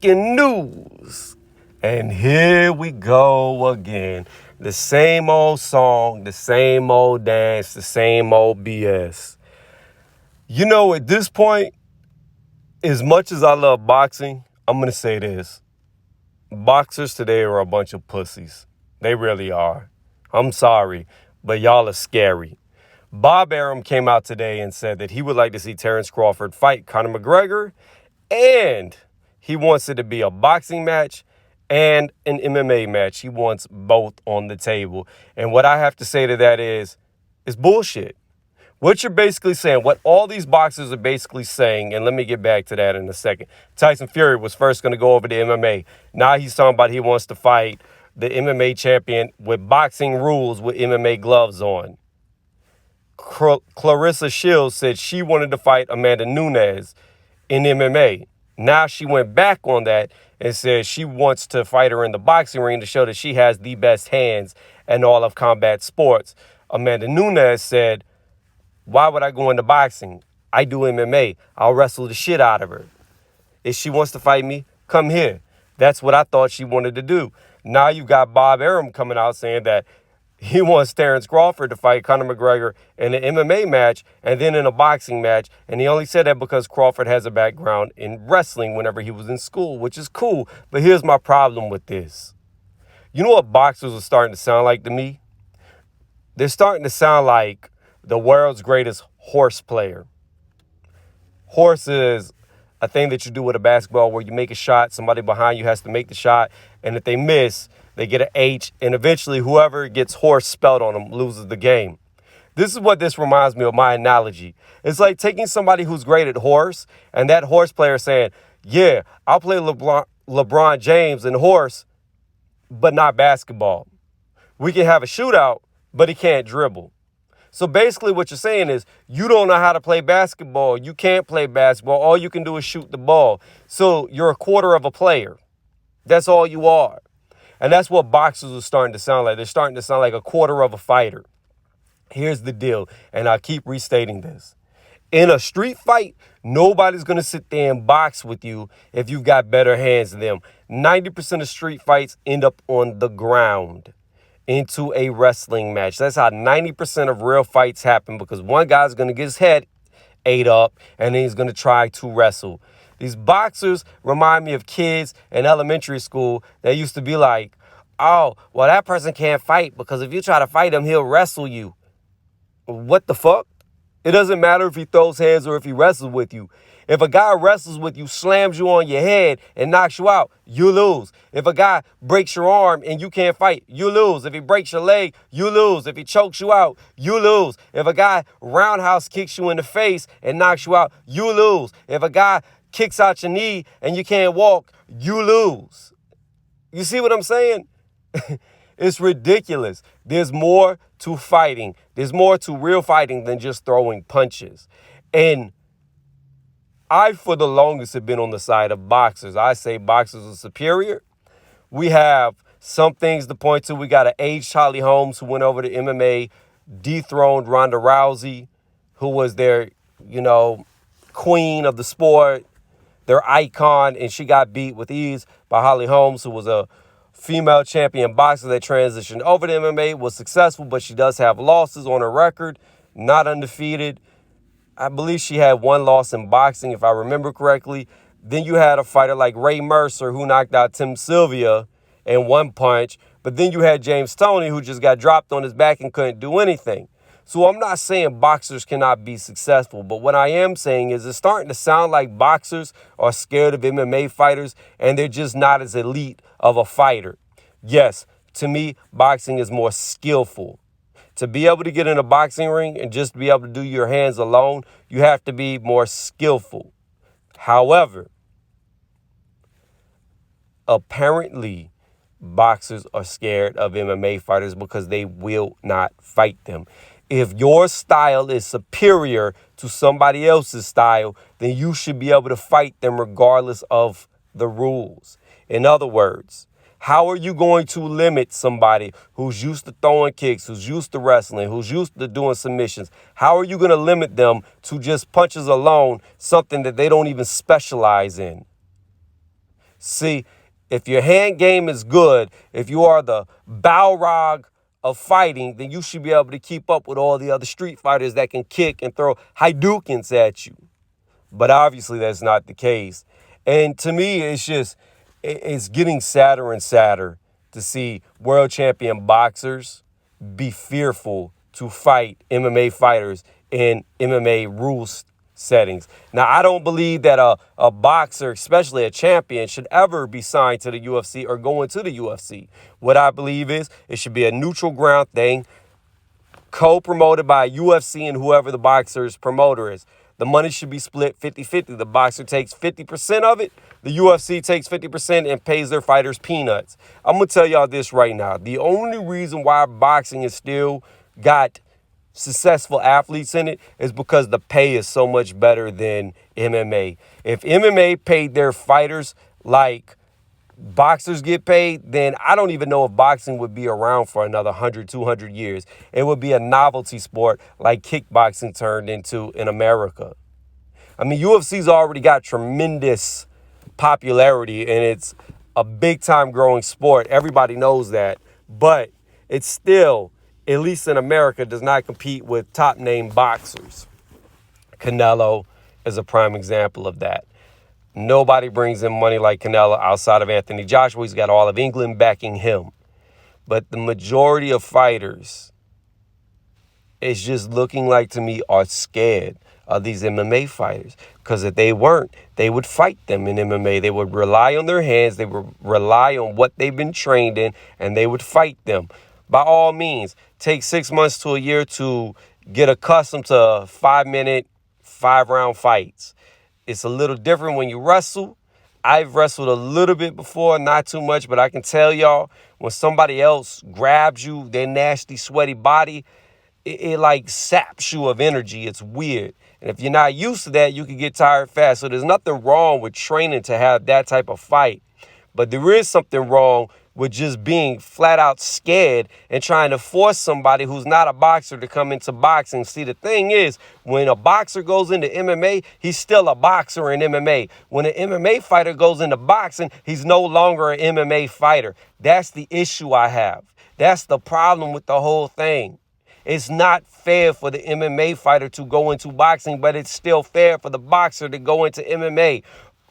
breaking news. And here we go again. The same old song, the same old dance, the same old BS. You know, at this point, as much as I love boxing, I'm going to say this. Boxers today are a bunch of pussies. They really are. I'm sorry, but y'all are scary. Bob Arum came out today and said that he would like to see Terence Crawford fight Conor McGregor, and he wants it to be a boxing match and an MMA match. He wants both on the table. And what I have to say to that is bullshit. What you're basically saying, what all these boxers are basically saying, and let me get back to that in a second. Tyson Fury was first going to go over to MMA. Now he's talking about he wants to fight the MMA champion with boxing rules with MMA gloves on. Clarissa Shields said she wanted to fight Amanda Nunes in MMA. Now she went back on that and said she wants to fight her in the boxing ring to show that she has the best hands in all of combat sports. Amanda Nunes said, why would I go into boxing? I do MMA. I'll wrestle the shit out of her. If she wants to fight me, come here. That's what I thought she wanted to do. Now you've got Bob Arum coming out saying that he wants Terence Crawford to fight Conor McGregor in an MMA match and then in a boxing match. And he only said that because Crawford has a background in wrestling whenever he was in school, which is cool. But here's my problem with this. You know what boxers are starting to sound like to me? They're starting to sound like the world's greatest horse player. Horse is a thing that you do with a basketball where you make a shot, somebody behind you has to make the shot, and if they miss, they get an H, and eventually whoever gets horse spelled on them loses the game. This is what this reminds me of, my analogy. It's like taking somebody who's great at horse, and that horse player saying, yeah, I'll play LeBron James in horse, but not basketball. We can have a shootout, but he can't dribble. So basically what you're saying is you don't know how to play basketball. You can't play basketball. All you can do is shoot the ball. So you're a quarter of a player. That's all you are. And that's what boxers are starting to sound like. They're starting to sound like a quarter of a fighter. Here's the deal, and I keep restating this. In a street fight, nobody's going to sit there and box with you if you've got better hands than them. 90% of street fights end up on the ground into a wrestling match. That's how 90% of real fights happen, because one guy's going to get his head ate up and then he's going to try to wrestle. These boxers remind me of kids in elementary school that used to be like, oh, well, that person can't fight because if you try to fight him, he'll wrestle you. What the fuck? It doesn't matter if he throws hands or if he wrestles with you. If a guy wrestles with you, slams you on your head and knocks you out, you lose. If a guy breaks your arm and you can't fight, you lose. If he breaks your leg, you lose. If he chokes you out, you lose. If a guy roundhouse kicks you in the face and knocks you out, you lose. If a guy kicks out your knee and you can't walk, you lose. You see what I'm saying? It's ridiculous. There's more to fighting. There's more to real fighting than just throwing punches. And I, for the longest, have been on the side of boxers. I say boxers are superior. We have some things to point to. We got an aged Holly Holmes who went over to MMA, dethroned Ronda Rousey, who was their, queen of the sport, their icon, and she got beat with ease by Holly Holmes, who was a female champion boxer that transitioned over to MMA, was successful, but she does have losses on her record, not undefeated. I believe she had one loss in boxing, if I remember correctly. Then you had a fighter like Ray Mercer who knocked out Tim Sylvia in one punch. But then you had James Toney who just got dropped on his back and couldn't do anything. So I'm not saying boxers cannot be successful, but what I am saying is it's starting to sound like boxers are scared of MMA fighters and they're just not as elite of a fighter. Yes, to me, boxing is more skillful. To be able to get in a boxing ring and just be able to do your hands alone, you have to be more skillful. However, apparently, boxers are scared of MMA fighters because they will not fight them. If your style is superior to somebody else's style, then you should be able to fight them regardless of the rules. In other words, how are you going to limit somebody who's used to throwing kicks, who's used to wrestling, who's used to doing submissions? How are you going to limit them to just punches alone, something that they don't even specialize in? See, if your hand game is good, if you are the Balrog of fighting, then you should be able to keep up with all the other street fighters that can kick and throw Hadoukens at you. But obviously that's not the case. And to me, it's getting sadder and sadder to see world champion boxers be fearful to fight MMA fighters in MMA rules settings. Now, I don't believe that a boxer, especially a champion, should ever be signed to the UFC or go into the UFC. What I believe is it should be a neutral ground thing, co-promoted by UFC and whoever the boxer's promoter is. The money should be split 50-50. The boxer takes 50% of it. The UFC takes 50% and pays their fighters peanuts. I'm going to tell y'all this right now. The only reason why boxing is still got successful athletes in it is because the pay is so much better than MMA. If MMA paid their fighters like boxers get paid, then I don't even know if boxing would be around for another 100, 200 years. It would be a novelty sport like kickboxing turned into in America. I mean, UFC's already got tremendous popularity and it's a big time growing sport. Everybody knows that. But it's still, at least in America, does not compete with top name boxers. Canelo is a prime example of that. Nobody brings in money like Canelo outside of Anthony Joshua. He's got all of England backing him. But the majority of fighters, it's just looking like to me, are scared of these MMA fighters. Because if they weren't, they would fight them in MMA. They would rely on their hands. They would rely on what they've been trained in, and they would fight them. By all means, take 6 months to a year to get accustomed to 5-minute, 5-round fights. It's a little different when you wrestle. I've wrestled a little bit before, not too much, but I can tell y'all, when somebody else grabs you, their nasty, sweaty body, it like saps you of energy. It's weird. And if you're not used to that, you can get tired fast. So there's nothing wrong with training to have that type of fight. But there is something wrong with just being flat out scared and trying to force somebody who's not a boxer to come into boxing. See, the thing is, when a boxer goes into MMA, he's still a boxer in MMA. When an MMA fighter goes into boxing, he's no longer an MMA fighter. That's the issue I have. That's the problem with the whole thing. It's not fair for the MMA fighter to go into boxing, but it's still fair for the boxer to go into MMA.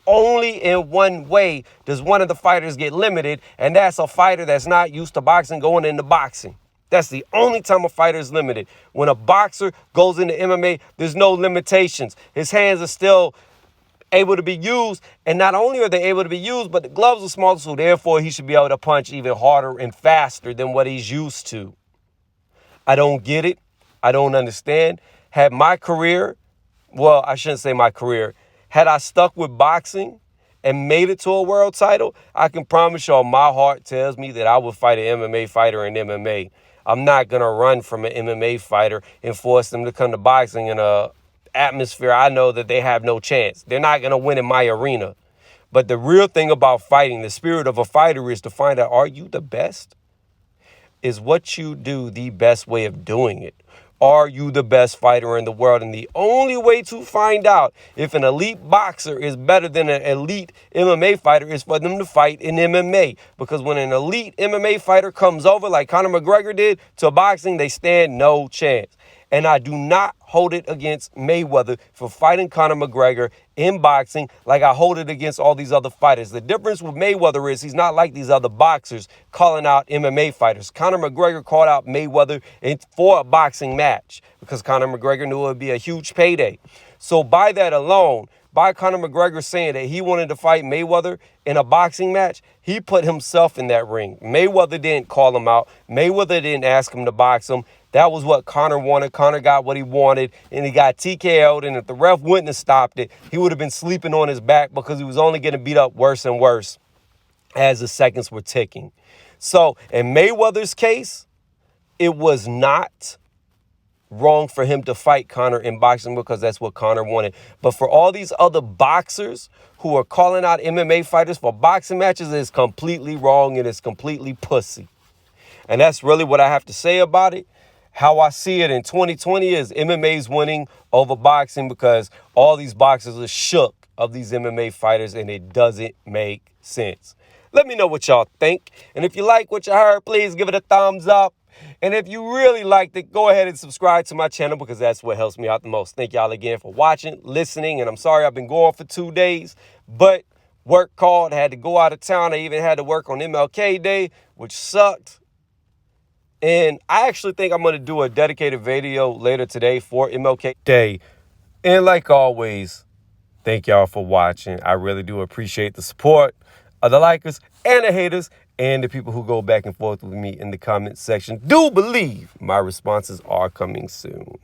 Only in one way does one of the fighters get limited, and that's a fighter that's not used to boxing going into boxing. That's the only time a fighter is limited. When a boxer goes into MMA, there's no limitations. His hands are still able to be used, and not only are they able to be used, but the gloves are smaller, so therefore he should be able to punch even harder and faster than what he's used to. I don't get it. I don't understand. Had my career, well, I shouldn't say my career, had I stuck with boxing and made it to a world title, I can promise y'all my heart tells me that I would fight an MMA fighter in MMA. I'm not going to run from an MMA fighter and force them to come to boxing in a atmosphere I know that they have no chance. They're not going to win in my arena. But the real thing about fighting, the spirit of a fighter, is to find out, are you the best? Is what you do the best way of doing it? Are you the best fighter in the world? And the only way to find out if an elite boxer is better than an elite MMA fighter is for them to fight in MMA. Because when an elite MMA fighter comes over like Conor McGregor did to boxing, they stand no chance. And I do not hold it against Mayweather for fighting Conor McGregor in boxing like I hold it against all these other fighters. The difference with Mayweather is he's not like these other boxers calling out MMA fighters. Conor McGregor called out Mayweather for a boxing match because Conor McGregor knew it would be a huge payday. So by that alone, by Conor McGregor saying that he wanted to fight Mayweather in a boxing match, he put himself in that ring. Mayweather didn't call him out. Mayweather didn't ask him to box him. That was what Conor wanted. Conor got what he wanted, and he got TKO'd, and if the ref wouldn't have stopped it, he would have been sleeping on his back because he was only getting beat up worse and worse as the seconds were ticking. So in Mayweather's case, it was not wrong for him to fight Conor in boxing because that's what Conor wanted. But for all these other boxers who are calling out MMA fighters for boxing matches, it's completely wrong and it's completely pussy. And that's really what I have to say about it. How I see it in 2020 is MMA's winning over boxing because all these boxers are shook of these MMA fighters, and it doesn't make sense. Let me know what y'all think. And if you like what you heard, please give it a thumbs up. And if you really liked it, go ahead and subscribe to my channel because that's what helps me out the most. Thank y'all again for watching, listening. And I'm sorry I've been gone for 2 days, but work called. I had to go out of town. I even had to work on MLK Day, which sucked. And I actually think I'm going to do a dedicated video later today for MLK Day. And like always, thank y'all for watching. I really do appreciate the support of the likers and the haters and the people who go back and forth with me in the comment section. Do believe my responses are coming soon.